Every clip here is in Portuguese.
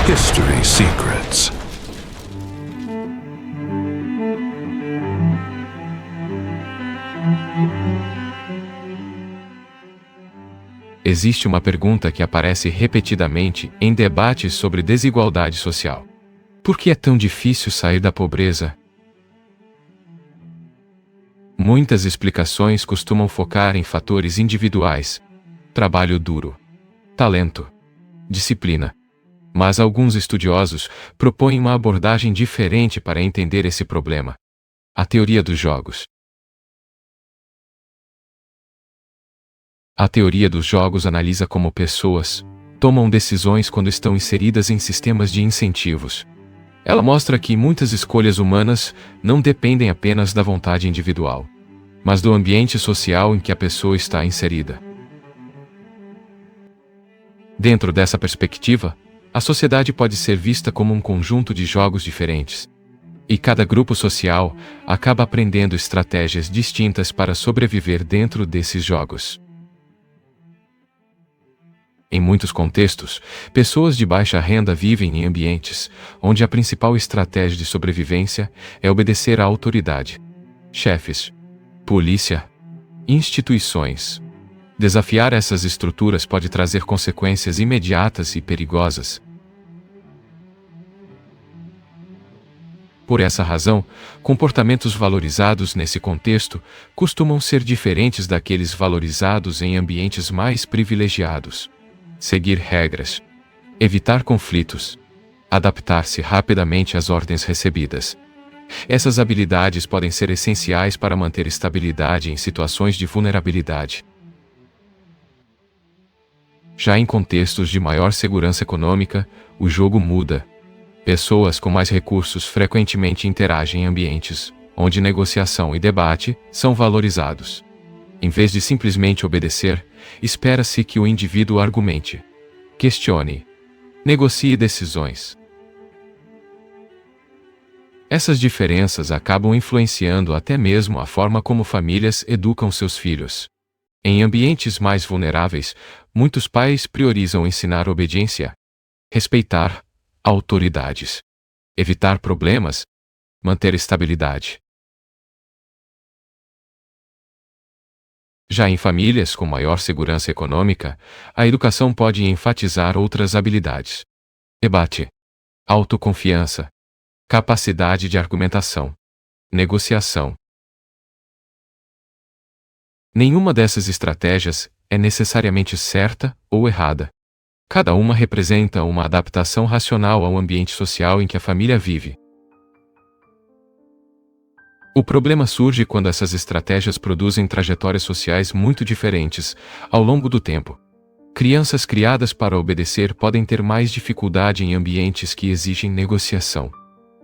History Secrets. Existe uma pergunta que aparece repetidamente em debates sobre desigualdade social. Por que é tão difícil sair da pobreza? Muitas explicações costumam focar em fatores individuais: trabalho duro, talento, disciplina. Mas alguns estudiosos propõem uma abordagem diferente para entender esse problema: a teoria dos jogos. A teoria dos jogos analisa como pessoas tomam decisões quando estão inseridas em sistemas de incentivos. Ela mostra que muitas escolhas humanas não dependem apenas da vontade individual, mas do ambiente social em que a pessoa está inserida. Dentro dessa perspectiva, a sociedade pode ser vista como um conjunto de jogos diferentes. E cada grupo social acaba aprendendo estratégias distintas para sobreviver dentro desses jogos. Em muitos contextos, pessoas de baixa renda vivem em ambientes onde a principal estratégia de sobrevivência é obedecer à autoridade. Chefes, polícia, instituições. Desafiar essas estruturas pode trazer consequências imediatas e perigosas. Por essa razão, comportamentos valorizados nesse contexto costumam ser diferentes daqueles valorizados em ambientes mais privilegiados. Seguir regras, evitar conflitos, adaptar-se rapidamente às ordens recebidas. Essas habilidades podem ser essenciais para manter estabilidade em situações de vulnerabilidade. Já em contextos de maior segurança econômica, o jogo muda. Pessoas com mais recursos frequentemente interagem em ambientes onde negociação e debate são valorizados. Em vez de simplesmente obedecer, espera-se que o indivíduo argumente, questione, negocie decisões. Essas diferenças acabam influenciando até mesmo a forma como famílias educam seus filhos. Em ambientes mais vulneráveis, muitos pais priorizam ensinar obediência, respeitar autoridades, evitar problemas, manter estabilidade. Já em famílias com maior segurança econômica, a educação pode enfatizar outras habilidades: debate, autoconfiança, capacidade de argumentação, negociação. Nenhuma dessas estratégias é necessariamente certa ou errada. Cada uma representa uma adaptação racional ao ambiente social em que a família vive. O problema surge quando essas estratégias produzem trajetórias sociais muito diferentes ao longo do tempo. Crianças criadas para obedecer podem ter mais dificuldade em ambientes que exigem negociação,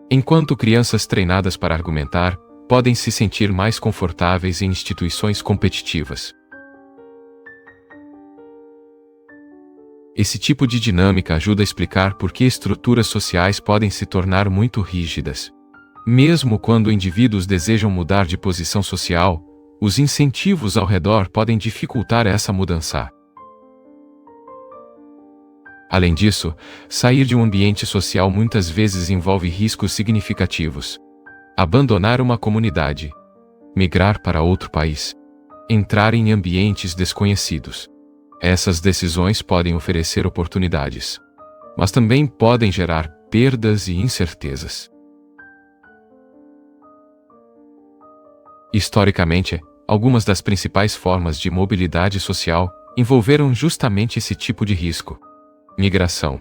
enquanto crianças treinadas para argumentar podem se sentir mais confortáveis em instituições competitivas. Esse tipo de dinâmica ajuda a explicar por que estruturas sociais podem se tornar muito rígidas. Mesmo quando indivíduos desejam mudar de posição social, os incentivos ao redor podem dificultar essa mudança. Além disso, sair de um ambiente social muitas vezes envolve riscos significativos. Abandonar uma comunidade, migrar para outro país, entrar em ambientes desconhecidos. Essas decisões podem oferecer oportunidades, mas também podem gerar perdas e incertezas. Historicamente, algumas das principais formas de mobilidade social envolveram justamente esse tipo de risco: migração,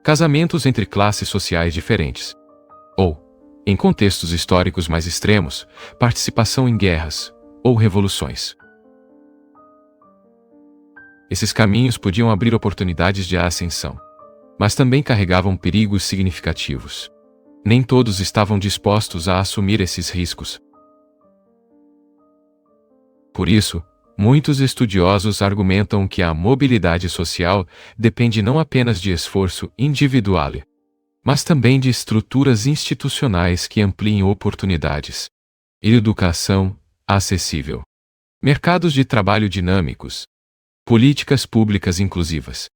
casamentos entre classes sociais diferentes, ou, em contextos históricos mais extremos, participação em guerras ou revoluções. Esses caminhos podiam abrir oportunidades de ascensão, mas também carregavam perigos significativos. Nem todos estavam dispostos a assumir esses riscos. Por isso, muitos estudiosos argumentam que a mobilidade social depende não apenas de esforço individual, mas também de estruturas institucionais que ampliem oportunidades. Educação acessível, mercados de trabalho dinâmicos, políticas públicas inclusivas.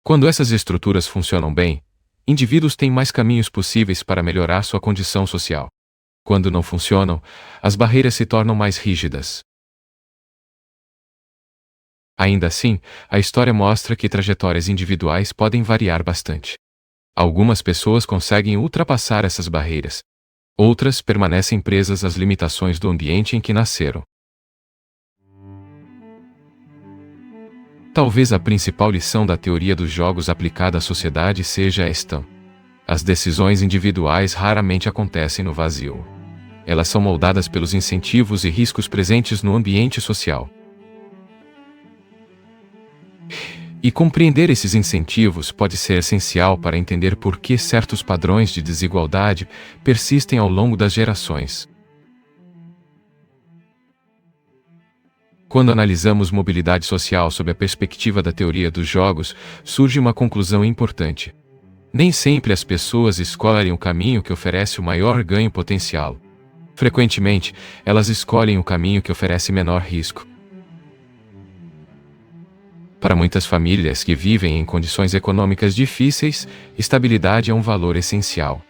Quando essas estruturas funcionam bem, indivíduos têm mais caminhos possíveis para melhorar sua condição social. Quando não funcionam, as barreiras se tornam mais rígidas. Ainda assim, a história mostra que trajetórias individuais podem variar bastante. Algumas pessoas conseguem ultrapassar essas barreiras. Outras permanecem presas às limitações do ambiente em que nasceram. Talvez a principal lição da teoria dos jogos aplicada à sociedade seja esta: as decisões individuais raramente acontecem no vazio. Elas são moldadas pelos incentivos e riscos presentes no ambiente social. E compreender esses incentivos pode ser essencial para entender por que certos padrões de desigualdade persistem ao longo das gerações. Quando analisamos mobilidade social sob a perspectiva da teoria dos jogos, surge uma conclusão importante. Nem sempre as pessoas escolhem o caminho que oferece o maior ganho potencial. Frequentemente, elas escolhem o caminho que oferece menor risco. Para muitas famílias que vivem em condições econômicas difíceis, estabilidade é um valor essencial.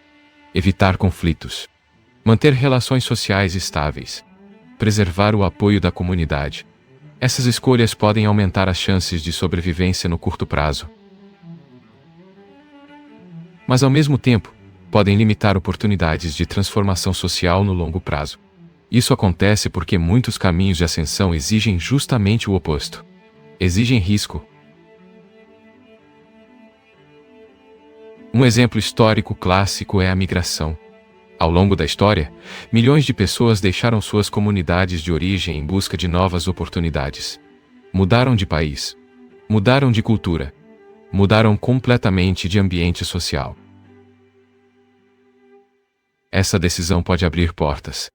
Evitar conflitos, manter relações sociais estáveis, preservar o apoio da comunidade. Essas escolhas podem aumentar as chances de sobrevivência no curto prazo. Mas ao mesmo tempo, podem limitar oportunidades de transformação social no longo prazo. Isso acontece porque muitos caminhos de ascensão exigem justamente o oposto. Exigem risco. Um exemplo histórico clássico é a migração. Ao longo da história, milhões de pessoas deixaram suas comunidades de origem em busca de novas oportunidades. Mudaram de país. Mudaram de cultura. Mudaram completamente de ambiente social. Essa decisão pode abrir portas,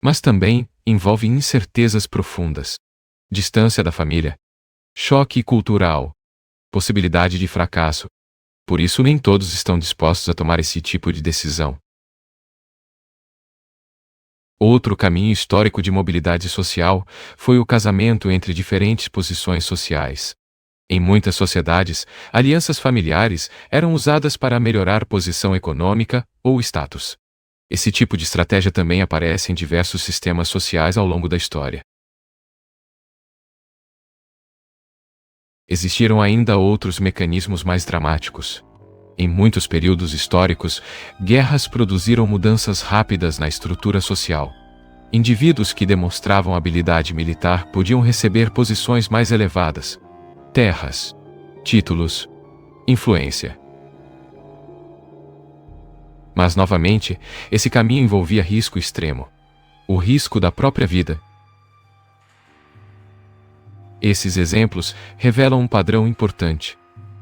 mas também envolve incertezas profundas. Distância da família. Choque cultural. Possibilidade de fracasso. Por isso nem todos estão dispostos a tomar esse tipo de decisão. Outro caminho histórico de mobilidade social foi o casamento entre diferentes posições sociais. Em muitas sociedades, alianças familiares eram usadas para melhorar posição econômica ou status. Esse tipo de estratégia também aparece em diversos sistemas sociais ao longo da história. Existiram ainda outros mecanismos mais dramáticos. Em muitos períodos históricos, guerras produziram mudanças rápidas na estrutura social. Indivíduos que demonstravam habilidade militar podiam receber posições mais elevadas, terras, títulos, influência. Mas, novamente, esse caminho envolvia risco extremo. O risco da própria vida. Esses exemplos revelam um padrão importante.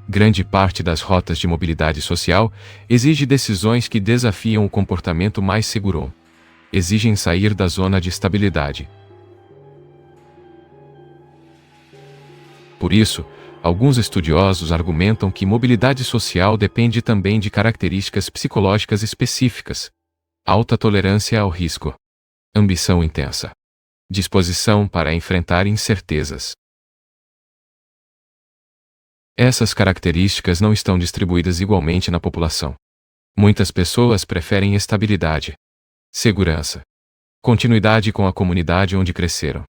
Grande parte das rotas de mobilidade social exige decisões que desafiam o comportamento mais seguro. Exigem sair da zona de estabilidade. Por isso, alguns estudiosos argumentam que mobilidade social depende também de características psicológicas específicas: alta tolerância ao risco, ambição intensa, disposição para enfrentar incertezas. Essas características não estão distribuídas igualmente na população. Muitas pessoas preferem estabilidade, segurança, continuidade com a comunidade onde cresceram.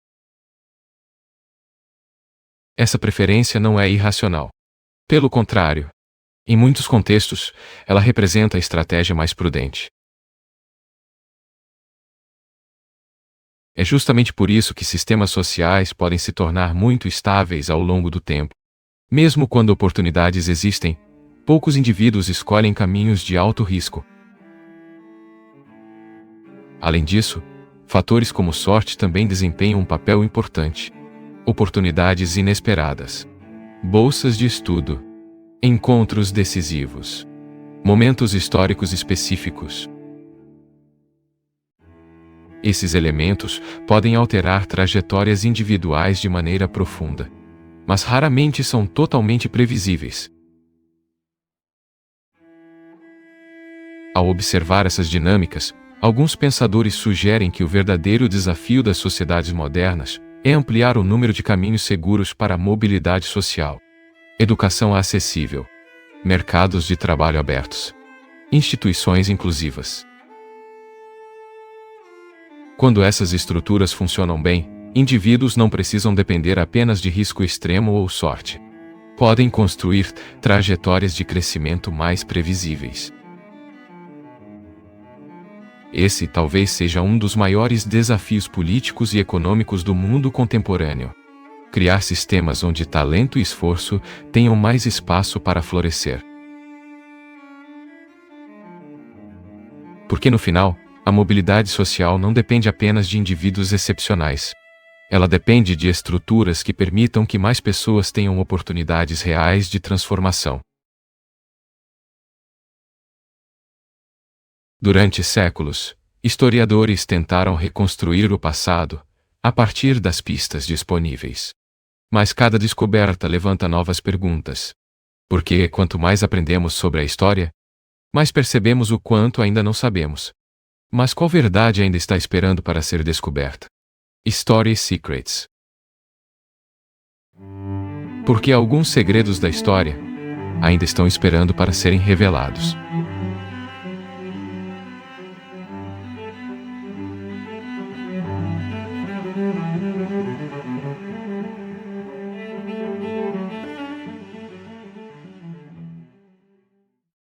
Essa preferência não é irracional. Pelo contrário, em muitos contextos, ela representa a estratégia mais prudente. É justamente por isso que sistemas sociais podem se tornar muito estáveis ao longo do tempo. Mesmo quando oportunidades existem, poucos indivíduos escolhem caminhos de alto risco. Além disso, fatores como sorte também desempenham um papel importante. Oportunidades inesperadas, bolsas de estudo, encontros decisivos, momentos históricos específicos. Esses elementos podem alterar trajetórias individuais de maneira profunda, mas raramente são totalmente previsíveis. Ao observar essas dinâmicas, alguns pensadores sugerem que o verdadeiro desafio das sociedades modernas é ampliar o número de caminhos seguros para a mobilidade social. educação acessível, mercados de trabalho abertos, instituições inclusivas. Quando essas estruturas funcionam bem, indivíduos não precisam depender apenas de risco extremo ou sorte. Podem construir trajetórias de crescimento mais previsíveis. Esse talvez seja um dos maiores desafios políticos e econômicos do mundo contemporâneo. Criar sistemas onde talento e esforço tenham mais espaço para florescer. Porque no final, a mobilidade social não depende apenas de indivíduos excepcionais. Ela depende de estruturas que permitam que mais pessoas tenham oportunidades reais de transformação. Durante séculos, historiadores tentaram reconstruir o passado, a partir das pistas disponíveis. Mas cada descoberta levanta novas perguntas. Porque quanto mais aprendemos sobre a história, mais percebemos o quanto ainda não sabemos. Mas qual verdade ainda está esperando para ser descoberta? Story Secrets. Porque alguns segredos da história ainda estão esperando para serem revelados.